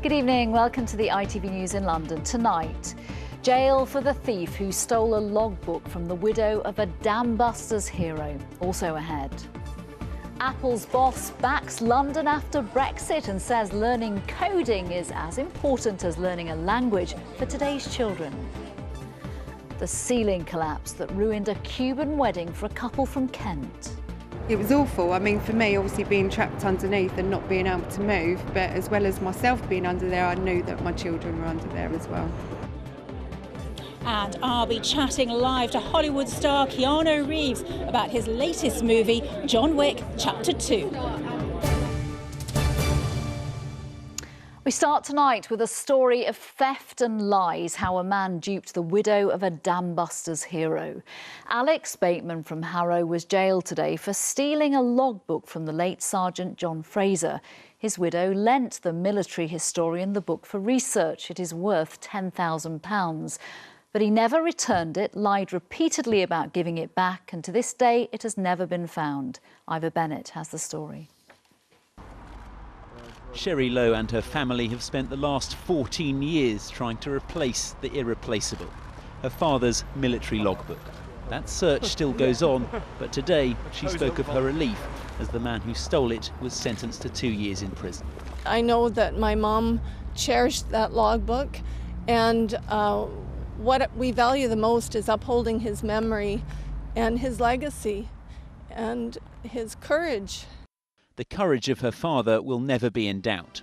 Good evening, welcome to the ITV News in London. Tonight, jail for the thief who stole a logbook from the widow of a Dambusters hero. Also ahead. Apple's boss backs London after Brexit and says learning coding is as important as learning a language for today's children. The ceiling collapse that ruined a Cuban wedding for a couple from Kent. It was awful. I mean, for me, obviously being trapped underneath and not being able to move, but as well as myself being under there, I knew that my children were under there as well. And I'll be chatting live to Hollywood star Keanu Reeves about his latest movie, John Wick Chapter 2. We start tonight with a story of theft and lies, how a man duped the widow of a Dambusters hero. Alex Bateman from Harrow was jailed today for stealing a logbook from the late Sergeant John Fraser. His widow lent the military historian the book for research. It is worth £10,000. But he never returned it, lied repeatedly about giving it back, and to this day it has never been found. Ivor Bennett has the story. Sherry Lowe and her family have spent the last 14 years trying to replace the irreplaceable, her father's military logbook. That search still goes on, but today she spoke of her relief as the man who stole it was sentenced to 2 years in prison. I know that my mom cherished that logbook, and what we value the most is upholding his memory and his legacy and his courage. The courage of her father will never be in doubt.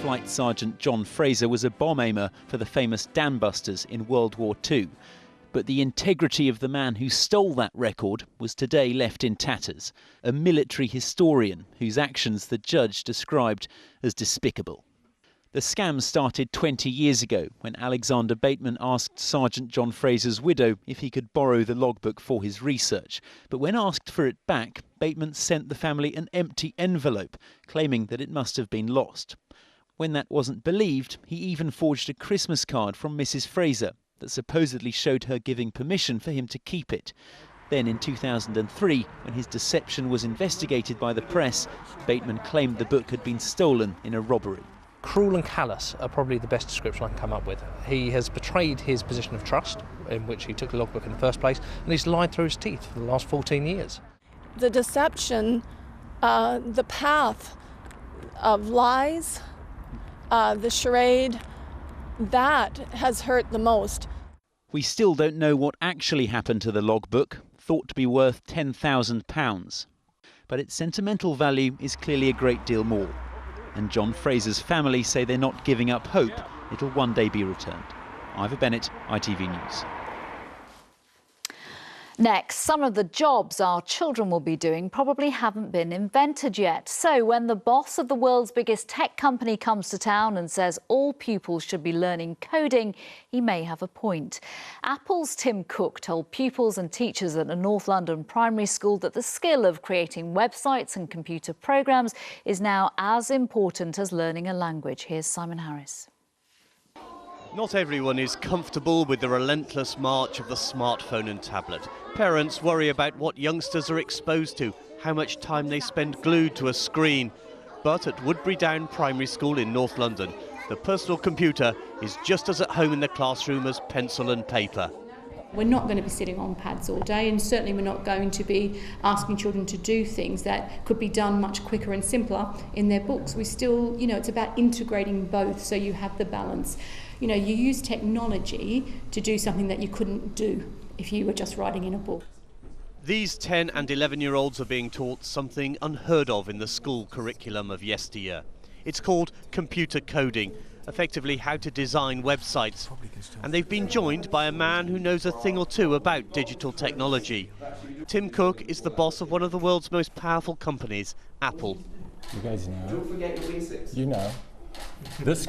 Flight Sergeant John Fraser was a bomb aimer for the famous Dambusters in World War II. But the integrity of the man who stole that record was today left in tatters. A military historian whose actions the judge described as despicable. The scam started 20 years ago when Alexander Bateman asked Sergeant John Fraser's widow if he could borrow the logbook for his research. But when asked for it back, Bateman sent the family an empty envelope, claiming that it must have been lost. When that wasn't believed, he even forged a Christmas card from Mrs. Fraser that supposedly showed her giving permission for him to keep it. Then in 2003, when his deception was investigated by the press, Bateman claimed the book had been stolen in a robbery. Cruel and callous are probably the best description I can come up with. He has betrayed his position of trust, in which he took the logbook in the first place, and he's lied through his teeth for the last 14 years. The deception, the path of lies, the charade, that has hurt the most. We still don't know what actually happened to the logbook, thought to be worth £10,000. But its sentimental value is clearly a great deal more. And John Fraser's family say they're not giving up hope it'll one day be returned. Ivor Bennett, ITV News. Next, some of the jobs our children will be doing probably haven't been invented yet. So when the boss of the world's biggest tech company comes to town and says all pupils should be learning coding, he may have a point. Apple's Tim Cook told pupils and teachers at a North London primary school that the skill of creating websites and computer programs is now as important as learning a language. Here's Simon Harris. Not everyone is comfortable with the relentless march of the smartphone and tablet. Parents worry about what youngsters are exposed to, how much time they spend glued to a screen. But at Woodbury Down Primary School in North London, the personal computer is just as at home in the classroom as pencil and paper. We're not going to be sitting on pads all day, and certainly we're not going to be asking children to do things that could be done much quicker and simpler in their books. We still, it's about integrating both so you have the balance. You use technology to do something that you couldn't do if you were just writing in a book. These 10 and 11-year-olds are being taught something unheard of in the school curriculum of yesteryear. It's called computer coding, effectively how to design websites. And they've been joined by a man who knows a thing or two about digital technology. Tim Cook is the boss of one of the world's most powerful companies, Apple. You guys know. Don't forget your basics. This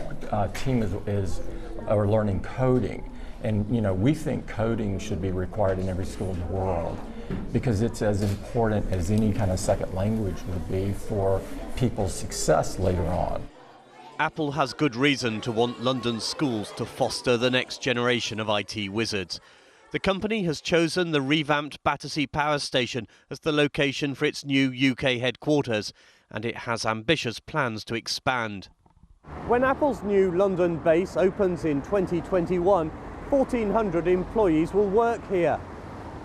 team is learning coding, and we think coding should be required in every school in the world because it's as important as any kind of second language would be for people's success later on. Apple has good reason to want London's schools to foster the next generation of IT wizards. The company has chosen the revamped Battersea Power Station as the location for its new UK headquarters, and it has ambitious plans to expand. When Apple's new London base opens in 2021, 1,400 employees will work here.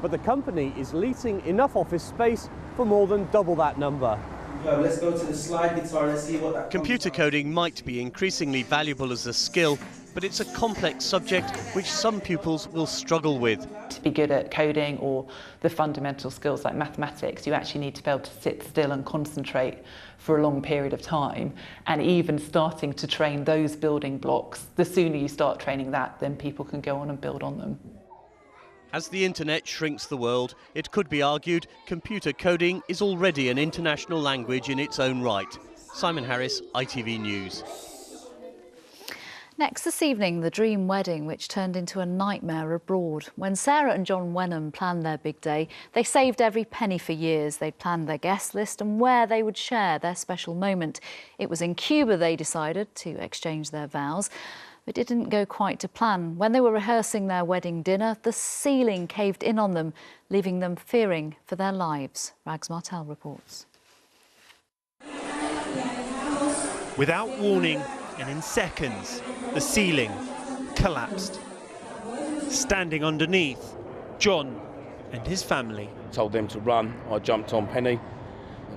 But the company is leasing enough office space for more than double that number. Let's go to the slide guitar and see what that Computer coding might be increasingly valuable as a skill, but it's a complex subject which some pupils will struggle with. To be good at coding or the fundamental skills like mathematics, you actually need to be able to sit still and concentrate for a long period of time. And even starting to train those building blocks, the sooner you start training that, then people can go on and build on them. As the internet shrinks the world, it could be argued computer coding is already an international language in its own right. Simon Harris, ITV News. Next this evening, the dream wedding, which turned into a nightmare abroad. When Sarah and John Wenham planned their big day, they saved every penny for years. They'd planned their guest list and where they would share their special moment. It was in Cuba they decided to exchange their vows. But it didn't go quite to plan. When they were rehearsing their wedding dinner, the ceiling caved in on them, leaving them fearing for their lives. Rags Martel reports. Without warning and in seconds, the ceiling collapsed. Standing underneath, John and his family. Told them to run, I jumped on Penny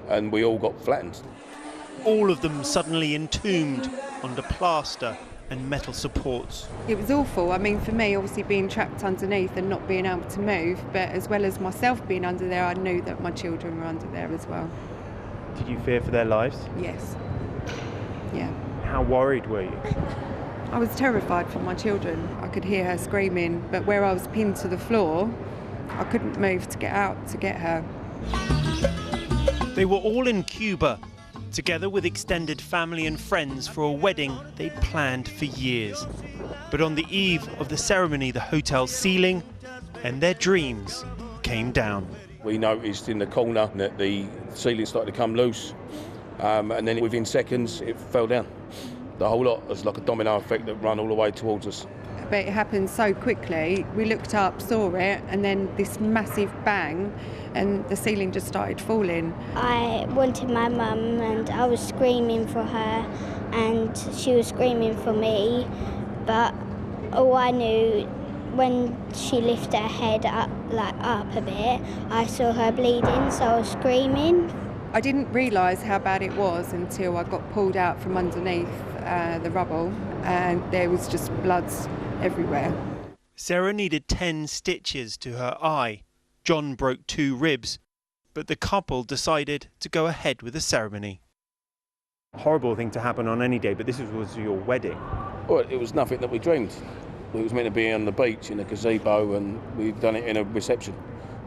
and we all got flattened. All of them suddenly entombed under plaster and metal supports. It was awful. I mean, for me, obviously being trapped underneath and not being able to move, but as well as myself being under there, I knew that my children were under there as well. Did you fear for their lives? Yes. Yeah. How worried were you? I was terrified for my children. I could hear her screaming, but where I was pinned to the floor, I couldn't move to get out to get her. They were all in Cuba, together with extended family and friends for a wedding they'd planned for years. But on the eve of the ceremony, the hotel ceiling and their dreams came down. We noticed in the corner that the ceiling started to come loose, and then within seconds it fell down. The whole lot was like a domino effect that ran all the way towards us. But it happened so quickly. We looked up, saw it, and then this massive bang, and the ceiling just started falling. I wanted my mum and I was screaming for her and she was screaming for me, but all I knew, when she lifted her head up a bit, I saw her bleeding, so I was screaming. I didn't realise how bad it was until I got pulled out from underneath the rubble, and there was just bloods everywhere. Sarah needed 10 stitches to her eye. John broke 2 ribs, but the couple decided to go ahead with the ceremony. Horrible thing to happen on any day, but this was your wedding. Well, it was nothing that we dreamed. It was meant to be on the beach in a gazebo, and we've done it in a reception,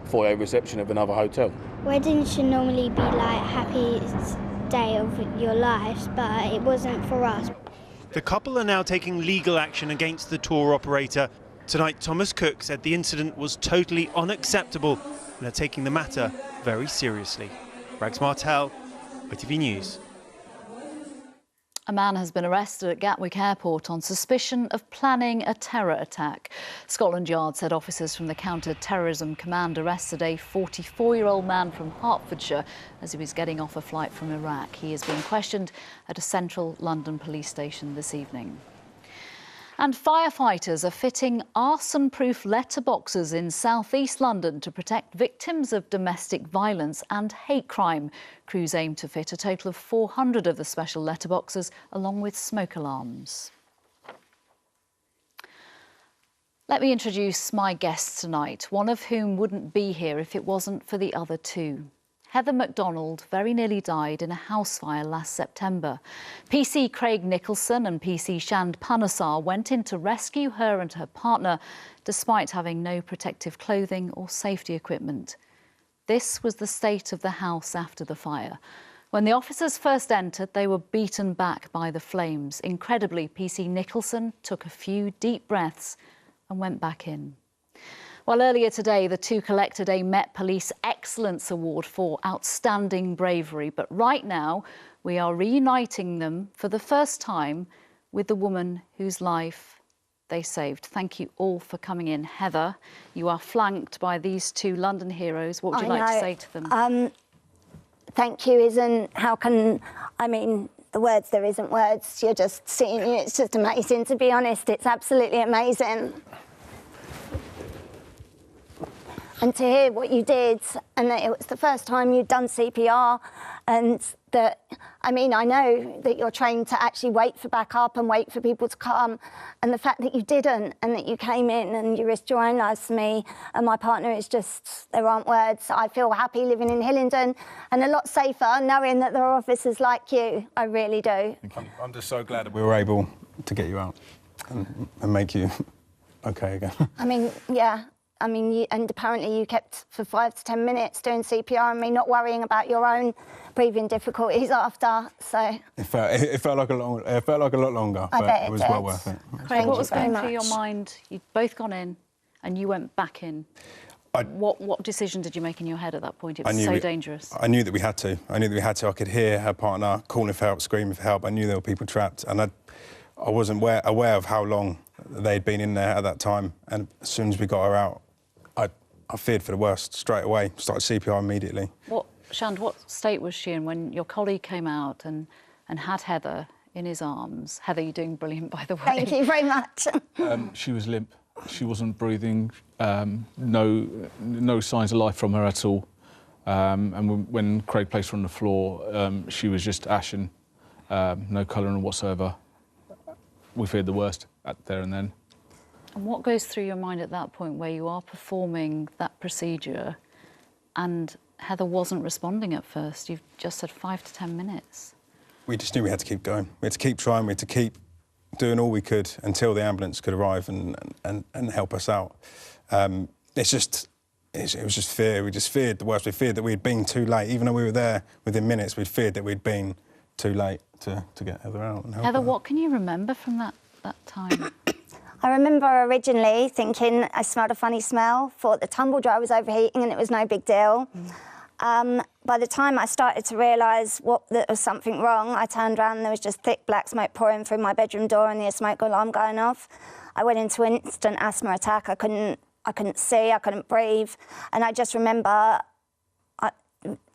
foyer reception of another hotel. Weddings should normally be like happiest day of your lives, but it wasn't for us. The couple are now taking legal action against the tour operator. Tonight, Thomas Cook said the incident was totally unacceptable and are taking the matter very seriously. Rags Martel, ITV News. A man has been arrested at Gatwick Airport on suspicion of planning a terror attack. Scotland Yard said officers from the Counter-Terrorism Command arrested a 44-year-old man from Hertfordshire as he was getting off a flight from Iraq. He is being questioned at a central London police station this evening. And firefighters are fitting arson-proof letterboxes in south-east London to protect victims of domestic violence and hate crime. Crews aim to fit a total of 400 of the special letterboxes, along with smoke alarms. Let me introduce my guests tonight, one of whom wouldn't be here if it wasn't for the other two. Heather MacDonald very nearly died in a house fire last September. PC Craig Nicholson and PC Shand Panasar went in to rescue her and her partner despite having no protective clothing or safety equipment. This was the state of the house after the fire. When the officers first entered, they were beaten back by the flames. Incredibly, PC Nicholson took a few deep breaths and went back in. Well, earlier today, the two collected a Met Police Excellence Award for outstanding bravery. But right now, we are reuniting them for the first time with the woman whose life they saved. Thank you all for coming in. Heather, you are flanked by these two London heroes. What would you like to say to them? thank you isn't, how can, I mean, the words, there isn't words. You're just seeing you. It's just amazing, to be honest. It's absolutely amazing. And to hear what you did, and that it was the first time you'd done CPR, and that, I mean, I know that you're trained to actually wait for backup and wait for people to come, and the fact that you didn't, and that you came in and you risked your own lives for me and my partner, is just, there aren't words. I feel happy living in Hillingdon and a lot safer knowing that there are officers like you. I really do. I'm just so glad that we were able to get you out and make you okay again. I mean, yeah. I mean, and apparently you kept for 5 to 10 minutes doing CPR on me, not worrying about your own breathing difficulties after. So it felt like a lot longer, but it was well worth it. Craig, what was going through your mind? You'd both gone in, and you went back in. What decision did you make in your head at that point? It was so dangerous. I knew that we had to. I could hear her partner calling for help, screaming for help. I knew there were people trapped, and I wasn't aware of how long they'd been in there at that time. And as soon as we got her out, I feared for the worst straight away. Started CPR immediately. Shand, what state was she in when your colleague came out and had Heather in his arms? Heather, you're doing brilliant, by the way. Thank you very much. She was limp. She wasn't breathing. No signs of life from her at all. And when Craig placed her on the floor, she was just ashen, no colouring whatsoever. We feared the worst there and then. And what goes through your mind at that point where you are performing that procedure and Heather wasn't responding at first? You've just said 5 to 10 minutes. We just knew we had to keep going. We had to keep trying. We had to keep doing all we could until the ambulance could arrive and help us out. It was just fear. We just feared the worst. We feared that we'd been too late. Even though we were there within minutes, we feared that we'd been too late to get Heather out and help Heather, her. what can you remember from that time? I remember originally thinking I smelled a funny smell, thought the tumble dryer was overheating and it was no big deal. By the time I started to realise that there was something wrong, I turned around and there was just thick black smoke pouring through my bedroom door and the smoke alarm going off. I went into an instant asthma attack. I couldn't see, I couldn't breathe, and I just remember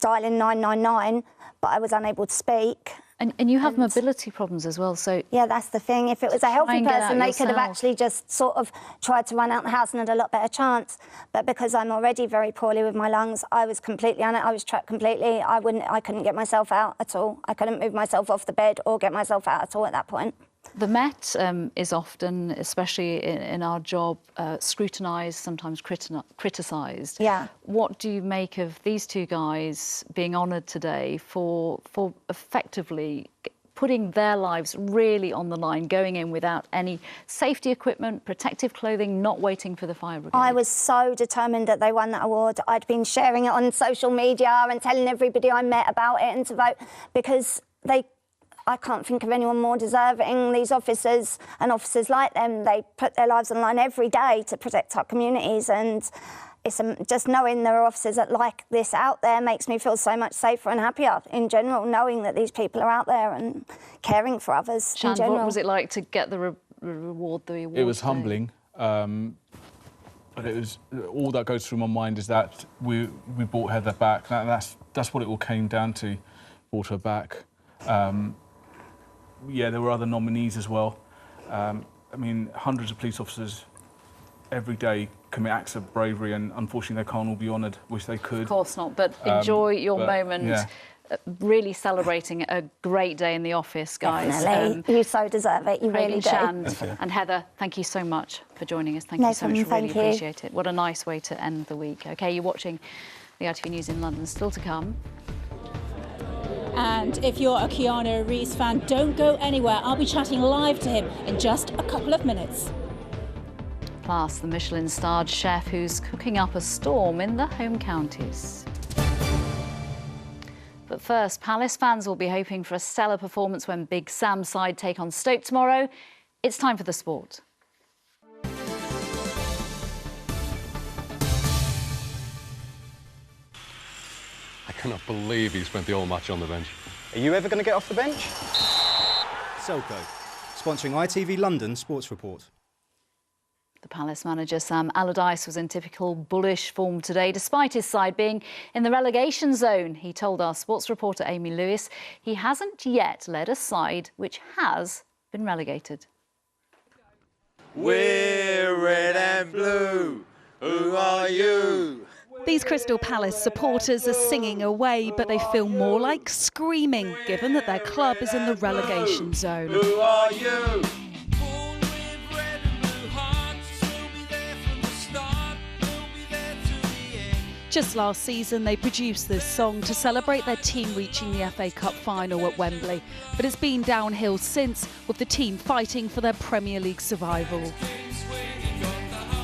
dialing 999, but I was unable to speak. And you have mobility problems as well, so... Yeah, that's the thing. If it was a healthy person, they could have actually just sort of tried to run out the house and had a lot better chance. But because I'm already very poorly with my lungs, I was completely on it. I was trapped completely. I couldn't get myself out at all. I couldn't move myself off the bed or get myself out at all at that point. The Met is often, especially in our job, scrutinised, sometimes criticised. Yeah. What do you make of these two guys being honoured today for effectively putting their lives really on the line, going in without any safety equipment, protective clothing, not waiting for the fire brigade? I was so determined that they won that award. I'd been sharing it on social media and telling everybody I met about it and to vote, because I can't think of anyone more deserving. These officers and officers like them, they put their lives on the line every day to protect our communities, and it's just knowing there are officers that like this out there makes me feel so much safer and happier in general, knowing that these people are out there and caring for others in general. What was it like to get the award? It was humbling, but it was all that goes through my mind is that we brought Heather back. That's what it all came down to. Brought her back. Yeah, there were other nominees as well. I mean, hundreds of police officers every day commit acts of bravery, and unfortunately they can't all be honoured. Wish they could. Of course not, but enjoy your moment. Yeah. Really celebrating a great day in the office, guys. Definitely. You so deserve it, you really do. Shand and Heather, thank you so much for joining us. Thank you so much, really appreciate it. What a nice way to end the week. OK, you're watching the ITV News in London, still to come. And if you're a Keanu Reeves fan, don't go anywhere. I'll be chatting live to him in just a couple of minutes. Plus, the Michelin-starred chef who's cooking up a storm in the home counties. But first, Palace fans will be hoping for a stellar performance when Big Sam's side take on Stoke tomorrow. It's time for the sport. I cannot believe he spent the whole match on the bench. Are you ever going to get off the bench? Selco, sponsoring ITV London Sports Report. The Palace manager Sam Allardyce was in typical bullish form today, despite his side being in the relegation zone. He told our sports reporter Amy Lewis he hasn't yet led a side which has been relegated. We're red and blue, who are you? These Crystal Palace supporters are singing away, but they feel more like screaming, given that their club is in the relegation zone. Who are you? Just last season, they produced this song to celebrate their team reaching the FA Cup final at Wembley. But it's been downhill since, with the team fighting for their Premier League survival.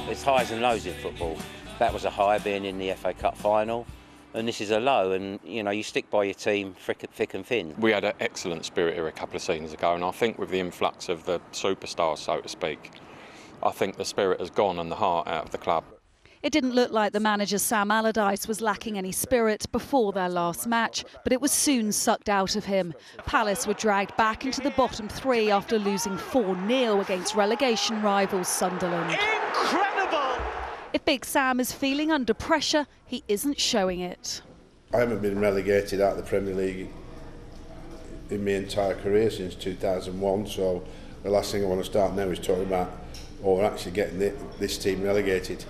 There's highs and lows in football. That was a high, being in the FA Cup final. And this is a low, and you know, you stick by your team thick and thin. We had an excellent spirit here a couple of seasons ago, and I think with the influx of the superstars, so to speak, I think the spirit has gone and the heart out of the club. It didn't look like the manager Sam Allardyce was lacking any spirit before their last match, but it was soon sucked out of him. Palace were dragged back into the bottom three after losing 4-0 against relegation rivals Sunderland. Incredible! If Big Sam is feeling under pressure, he isn't showing it. I haven't been relegated out of the Premier League in my entire career since 2001, so the last thing I want to start now is talking about, we're actually getting this team relegated.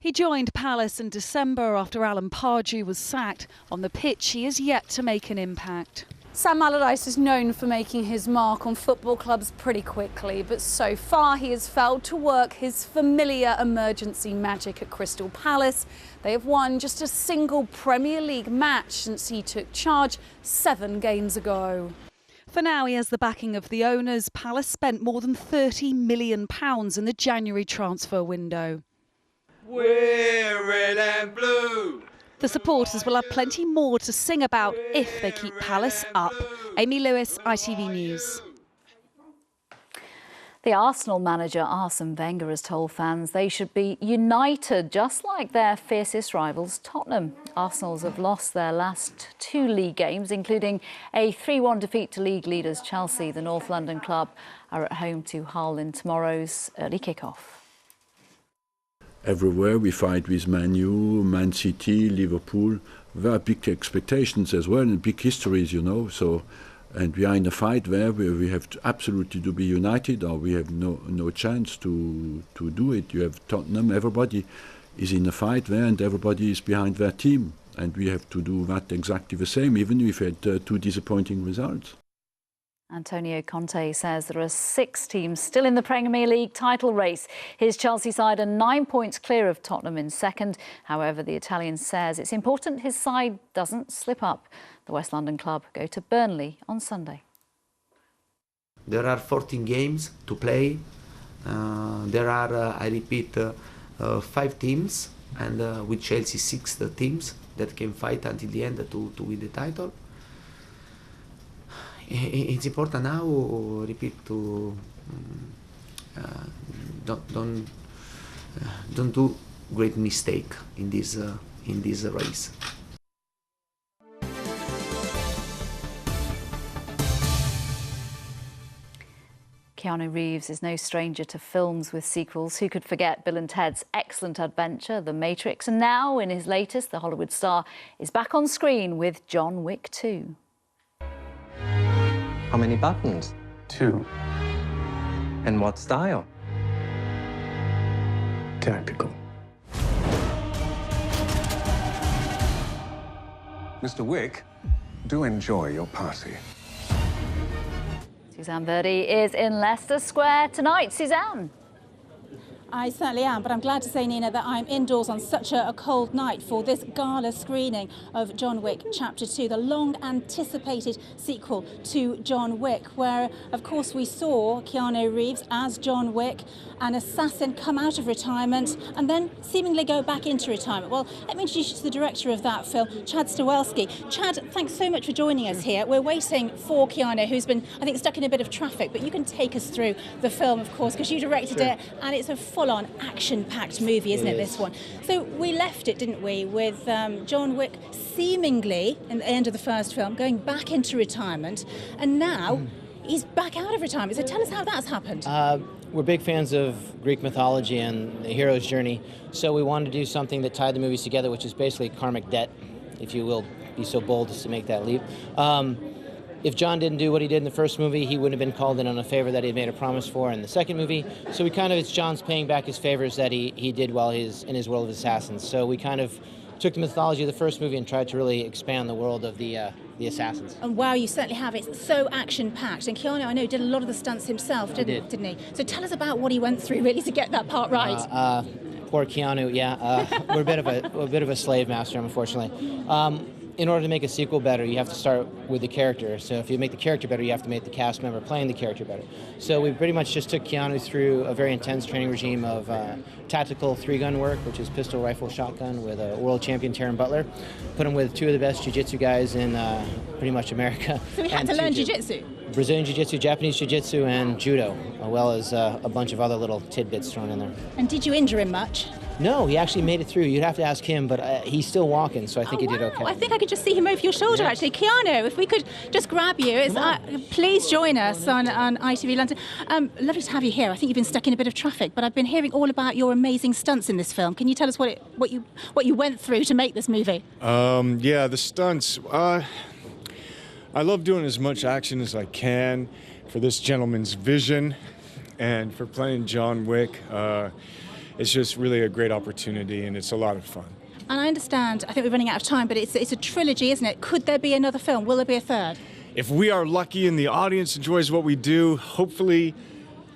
He joined Palace in December after Alan Pardew was sacked. On the pitch, he is yet to make an impact. Sam Allardyce is known for making his mark on football clubs pretty quickly, but so far he has failed to work his familiar emergency magic at Crystal Palace. They have won just a single Premier League match since he took charge 7 games ago. For now, he has the backing of the owners. Palace spent more than £30 million in the January transfer window. We're red and blue. The supporters will have plenty more to sing about if they keep Palace up. Amy Lewis, ITV News. The Arsenal manager Arsene Wenger has told fans they should be united, just like their fiercest rivals Tottenham. Arsenals have lost their last 2 league games, including a 3-1 defeat to league leaders Chelsea. The North London club are at home to Hull in tomorrow's early kick-off. Everywhere we fight with Man U, Man City, Liverpool. There are big expectations as well and big histories, you know. So, and we are in a fight where we have to absolutely to be united, or we have no chance to do it. You have Tottenham. Everybody is in a fight there, and everybody is behind their team, and we have to do that exactly the same, even if we had 2 disappointing results. Antonio Conte says there are 6 teams still in the Premier League title race. His Chelsea side are 9 points clear of Tottenham in second. However, the Italian says it's important his side doesn't slip up. The West London club go to Burnley on Sunday. There are 14 games to play. There are, I repeat, 5 teams, and with Chelsea 6 teams that can fight until the end to win the title. It's important now, repeat, to don't do great mistake in this race. Keanu Reeves is no stranger to films with sequels. Who could forget Bill and Ted's excellent adventure, The Matrix? And now, in his latest, the Hollywood star is back on screen with John Wick 2. How many buttons? 2. And what style? Tactical. Mr. Wick, do enjoy your party. Suzanne Verdi is in Leicester Square tonight. Suzanne. I certainly am, but I'm glad to say, Nina, that I'm indoors on such a cold night for this gala screening of John Wick Chapter 2, the long-anticipated sequel to John Wick, where, of course, we saw Keanu Reeves as John Wick, an assassin, come out of retirement and then seemingly go back into retirement. Well, let me introduce you to the director of that film, Chad Stawelski. Chad, thanks so much for joining us here. We're waiting for Keanu, who's been, I think, stuck in a bit of traffic, but you can take us through the film, of course, because you directed it, and it's a full-on action-packed movie, isn't it, this one? So we left it, didn't we, with John Wick seemingly, in the end of the first film, going back into retirement, and now he's back out every time. So tell us how that's happened. We're big fans of Greek mythology and the hero's journey, so we wanted to do something that tied the movies together, which is basically karmic debt, if you will be so bold as to make that leap. If John didn't do what he did in the first movie, he wouldn't have been called in on a favor that he had made a promise for in the second movie. So it's John's paying back his favors that he did while he's in his world of assassins. So we kind of took the mythology of the first movie and tried to really expand the world of the assassins. And wow, you certainly have. It's so action-packed. And Keanu, I know, did a lot of the stunts himself, didn't he? So tell us about what he went through, really, to get that part right. Poor Keanu, yeah. We're a bit of a slave master, unfortunately. In order to make a sequel better, you have to start with the character. So if you make the character better, you have to make the cast member playing the character better. So we pretty much just took Keanu through a very intense training regime of tactical 3-gun work, which is pistol, rifle, shotgun, with a world champion, Taron Butler. Put him with 2 of the best jiu-jitsu guys in pretty much America. So we had to learn jiu-jitsu? Brazilian jiu-jitsu, Japanese jiu-jitsu, and judo, as well as a bunch of other little tidbits thrown in there. And did you injure him much? No, he actually made it through. You'd have to ask him, but he's still walking, so I think he did okay. I think I could just see him over your shoulder, actually. Keanu, if we could just grab you. Please join us on ITV London. Lovely to have you here. I think you've been stuck in a bit of traffic, but I've been hearing all about your amazing stunts in this film. Can you tell us what you went through to make this movie? Yeah, the stunts. I love doing as much action as I can for this gentleman's vision and for playing John Wick. It's just really a great opportunity, and it's a lot of fun. And I understand, I think we're running out of time, but it's a trilogy, isn't it? Could there be another film? Will there be a third? If we are lucky and the audience enjoys what we do, hopefully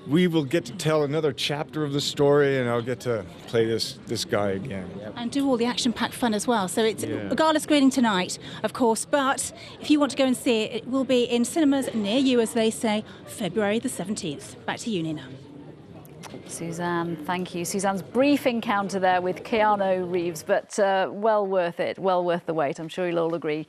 we will get to tell another chapter of the story, and I'll get to play this guy again. And do all the action-packed fun as well. So it's a gala screening tonight, of course, but if you want to go and see it, it will be in cinemas near you, as they say, February the 17th. Back to you, Nina. Suzanne, thank you. Suzanne's brief encounter there with Keanu Reeves, but well worth it, well worth the wait. I'm sure you'll all agree.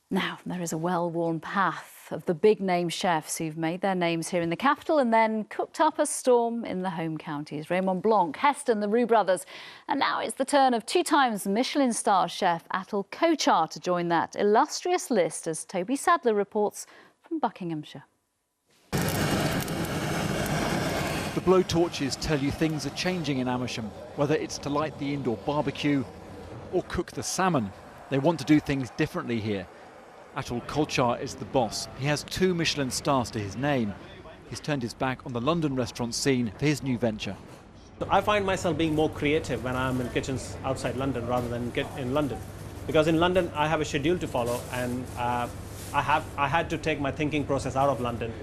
Now, there is a well-worn path of the big-name chefs who've made their names here in the capital and then cooked up a storm in the home counties. Raymond Blanc, Heston, the Roux brothers. And now it's the turn of 2-time Michelin star chef Atul Kochhar to join that illustrious list, as Toby Sadler reports from Buckinghamshire. The blowtorches tell you things are changing in Amersham, whether it's to light the indoor barbecue or cook the salmon. They want to do things differently here. Atul Kochhar is the boss. He has 2 Michelin stars to his name. He's turned his back on the London restaurant scene for his new venture. I find myself being more creative when I'm in kitchens outside London rather than in London. Because in London I have a schedule to follow, and I had to take my thinking process out of London.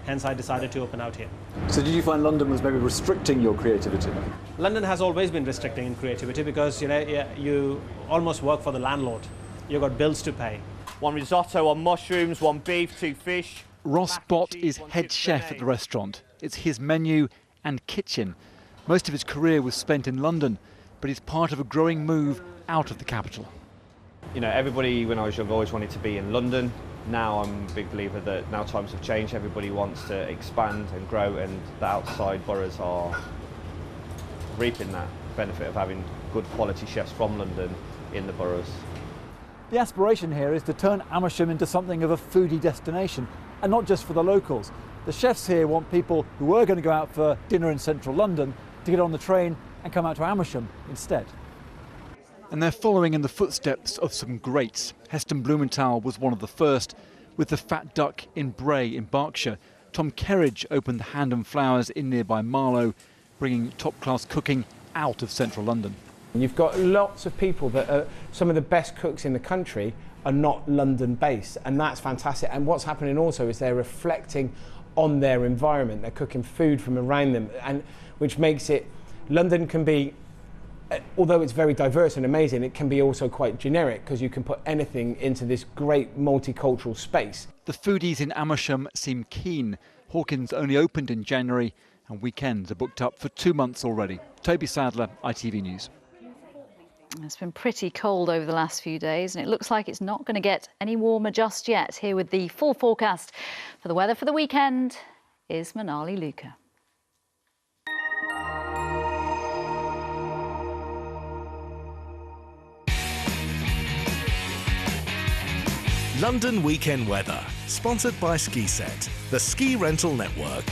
Hence, I decided to open out here. So did you find London was maybe restricting your creativity? London has always been restricting in creativity because, you almost work for the landlord. You've got bills to pay. 1 risotto, 1 mushrooms, 1 beef, 2 fish. Ross Bott is head chef at the restaurant. It's his menu and kitchen. Most of his career was spent in London, but he's part of a growing move out of the capital. Everybody when I was young always wanted to be in London. Now I'm a big believer that now times have changed. Everybody wants to expand and grow, and the outside boroughs are reaping that benefit of having good quality chefs from London in the boroughs. The aspiration here is to turn Amersham into something of a foodie destination, and not just for the locals. The chefs here want people who were going to go out for dinner in central London to get on the train and come out to Amersham instead. And they're following in the footsteps of some greats. Heston Blumenthal was one of the first, with the Fat Duck in Bray in Berkshire. Tom Kerridge opened the Hand and Flowers in nearby Marlow, bringing top-class cooking out of central London. You've got lots of people that are some of the best cooks in the country are not London-based, and that's fantastic. And what's happening also is they're reflecting on their environment. They're cooking food from around them, and which makes it, London can be, although it's very diverse and amazing, it can be also quite generic because you can put anything into this great multicultural space. The foodies in Amersham seem keen. Hawkins only opened in January and weekends are booked up for 2 months already. Toby Sadler, ITV News. It's been pretty cold over the last few days, and it looks like it's not going to get any warmer just yet. Here with the full forecast for the weather for the weekend is Manali Luca. London weekend weather. sponsored by SkiSet, the ski rental network.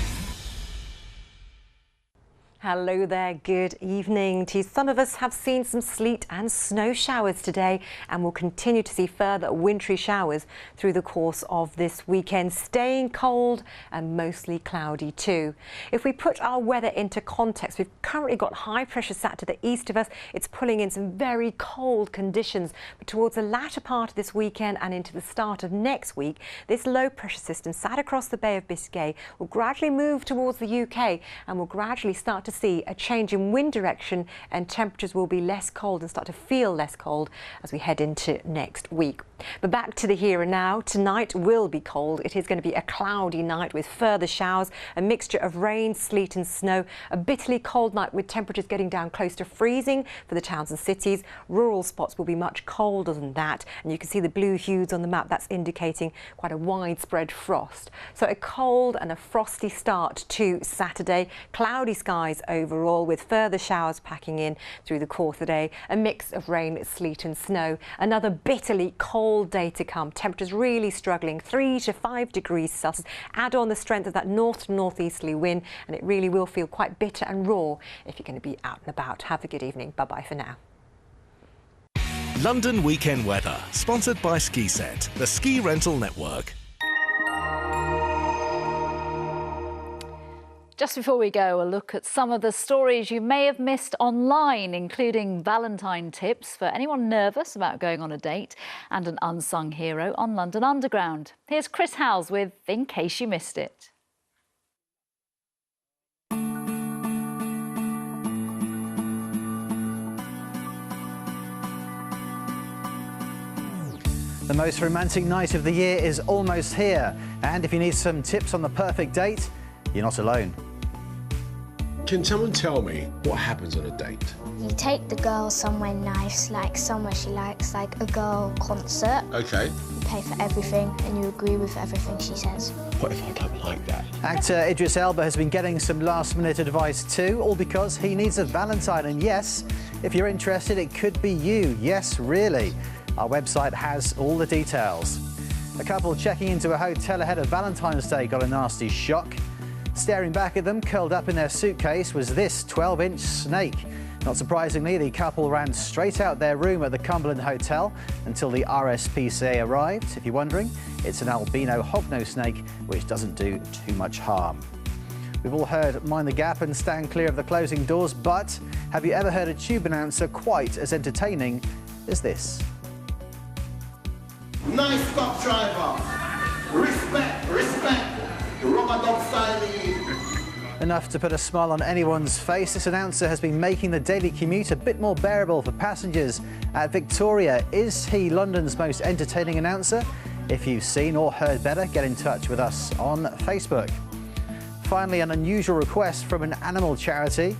Hello there, good evening to you. Some of us have seen some sleet and snow showers today and will continue to see further wintry showers through the course of this weekend, staying cold and mostly cloudy too. If we put our weather into context, we've currently got high pressure sat to the east of us. It's pulling in some very cold conditions, but towards the latter part of this weekend and into the start of next week, this low pressure system sat across the Bay of Biscay will gradually move towards the UK and will gradually start to see a change in wind direction, and temperatures will be less cold and start to feel less cold as we head into next week. But back to the here and now. Tonight will be cold. It is going to be a cloudy night with further showers, a mixture of rain, sleet and snow, a bitterly cold night with temperatures getting down close to freezing for the towns and cities. Rural spots will be much colder than that, and you can see the blue hues on the map. That's indicating quite a widespread frost. So a cold and a frosty start to Saturday. Cloudy skies overall with further showers packing in through the course of the day. A mix of rain, sleet and snow. Another bitterly cold day to come. Temperatures really struggling, 3 to 5 degrees Celsius. Add on the strength of that north to northeasterly wind and it really will feel quite bitter and raw if you're going to be out and about. Have a good evening. Bye-bye for now. London weekend weather, sponsored by SkiSet, the ski rental network. Just before we go, a look at some of the stories you may have missed online, including Valentine tips for anyone nervous about going on a date and an unsung hero on London Underground. Here's Chris Howes with In Case You Missed It. The most romantic night of the year is almost here. And if you need some tips on the perfect date, you're not alone. Can someone tell me what happens on a date? You take the girl somewhere nice, like somewhere she likes, like a girl concert. Okay. You pay for everything and you agree with everything she says. What if I don't like that? Actor Idris Elba has been getting some last-minute advice too, all because he needs a Valentine. And yes, if you're interested, it could be you. Yes, really. Our website has all the details. A couple checking into a hotel ahead of Valentine's Day got a nasty shock. Staring back at them, curled up in their suitcase, was this 12-inch snake. Not surprisingly, the couple ran straight out their room at the Cumberland Hotel until the RSPCA arrived. If you're wondering, it's an albino hognose snake which doesn't do too much harm. We've all heard mind the gap and stand clear of the closing doors, but have you ever heard a tube announcer quite as entertaining as this? Nice stop, driver. Respect, respect. Rubber dog style. Enough to put a smile on anyone's face, this announcer has been making the daily commute a bit more bearable for passengers at Victoria. Is he London's most entertaining announcer? If you've seen or heard better, get in touch with us on Facebook. Finally, an unusual request from an animal charity.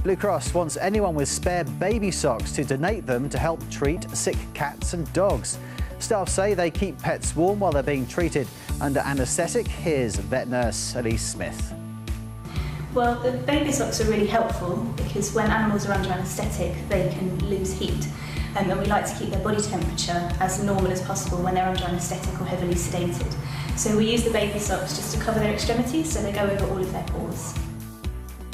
Blue Cross wants anyone with spare baby socks to donate them to help treat sick cats and dogs. Staff say they keep pets warm while they're being treated under anaesthetic. Here's vet nurse Elise Smith. Well, the baby socks are really helpful because when animals are under anaesthetic, they can lose heat. And we like to keep their body temperature as normal as possible when they're under anaesthetic or heavily sedated. So we use the baby socks just to cover their extremities so they go over all of their pores.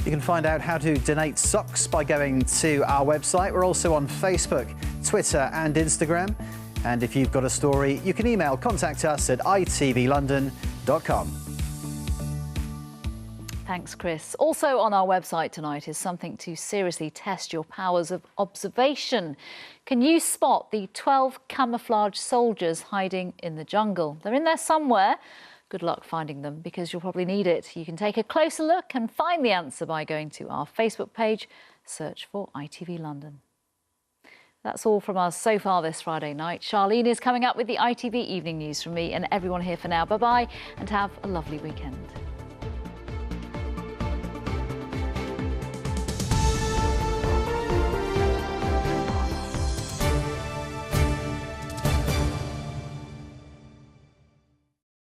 You can find out how to donate socks by going to our website. We're also on Facebook, Twitter and Instagram. And if you've got a story, you can email contact us at itvlondon.com. Thanks, Chris. Also on our website tonight is something to seriously test your powers of observation. Can you spot the 12 camouflage soldiers hiding in the jungle? They're in there somewhere. Good luck finding them because you'll probably need it. You can take a closer look and find the answer by going to our Facebook page. Search for ITV London. That's all from us so far this Friday night. Charlene is coming up with the ITV Evening News from me and everyone here for now. Bye-bye and have a lovely weekend.